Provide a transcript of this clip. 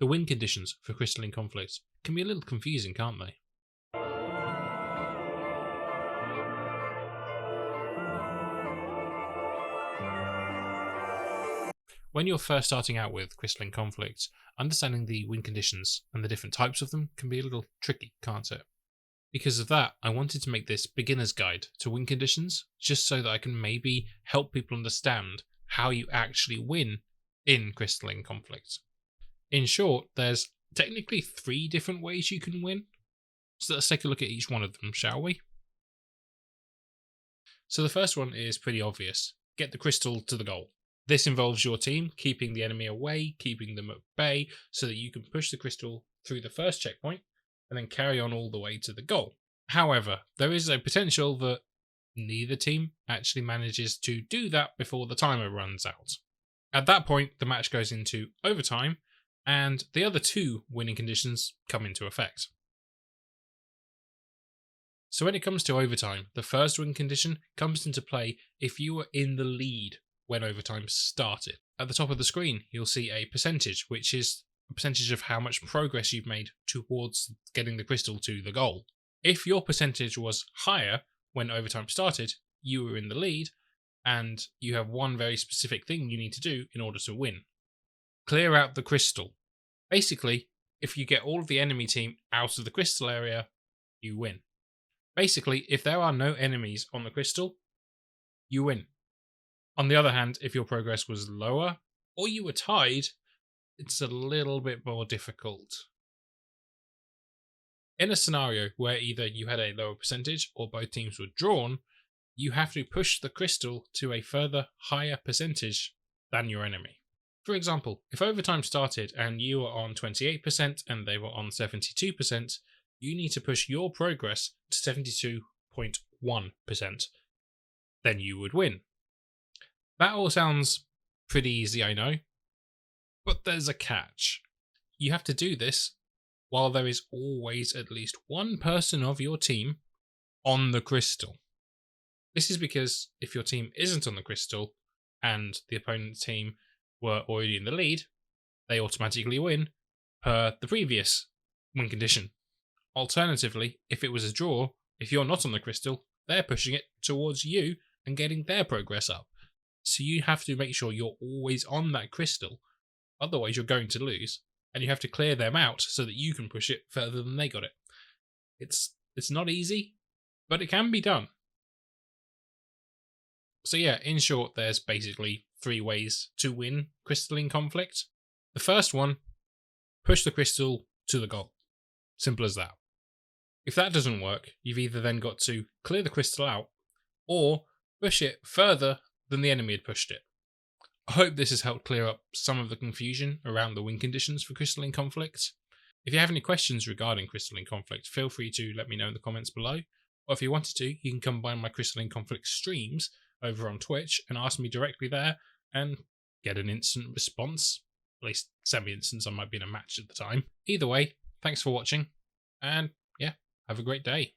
The win conditions for Crystalline Conflict can be a little confusing, can't they? When you're first starting out with Crystalline Conflict, understanding the win conditions and the different types of them can be a little tricky, can't it? Because of that, I wanted to make this beginner's guide to win conditions, just so that I can maybe help people understand how you actually win in Crystalline Conflict. In short, there's technically 3 different ways you can win, so let's take a look at each one of them, shall we? So the first one is pretty obvious. Get the crystal to the goal. This involves your team keeping the enemy away, keeping them at bay, so that you can push the crystal through the first checkpoint and then carry on all the way to the goal. However, there is a potential that neither team actually manages to do that before the timer runs out. At that point, the match goes into overtime, and the other 2 winning conditions come into effect. So when it comes to overtime, the first win condition comes into play if you were in the lead when overtime started. At the top of the screen, you'll see a percentage, which is a percentage of how much progress you've made towards getting the crystal to the goal. If your percentage was higher when overtime started, you were in the lead, and you have one very specific thing you need to do in order to win. Clear out the crystal. Basically, if you get all of the enemy team out of the crystal area, you win. Basically, if there are no enemies on the crystal, you win. On the other hand, if your progress was lower, or you were tied, it's a little bit more difficult. In a scenario where either you had a lower percentage or both teams were drawn, you have to push the crystal to a further higher percentage than your enemy. For example, if overtime started and you were on 28% and they were on 72%, you need to push your progress to 72.1%. Then you would win. That all sounds pretty easy, I know, but there's a catch. You have to do this while there is always at least one person of your team on the crystal. This is because if your team isn't on the crystal and the opponent's team were already in the lead, they automatically win per the previous win condition. Alternatively, if it was a draw, if you're not on the crystal, they're pushing it towards you and getting their progress up. So you have to make sure you're always on that crystal, otherwise you're going to lose, and you have to clear them out so that you can push it further than they got it. It's not easy, but it can be done. So yeah, in short, there's basically 3 ways to win Crystalline Conflict. The first one, push the crystal to the goal. Simple as that. If that doesn't work, you've either then got to clear the crystal out, or push it further than the enemy had pushed it. I hope this has helped clear up some of the confusion around the win conditions for Crystalline Conflict. If you have any questions regarding Crystalline Conflict, feel free to let me know in the comments below. Or if you wanted to, you can come by my Crystalline Conflict streams over on Twitch and ask me directly there and get an instant response. At least semi-instant, I might be in a match at the time. Either way, thanks for watching, and yeah, have a great day.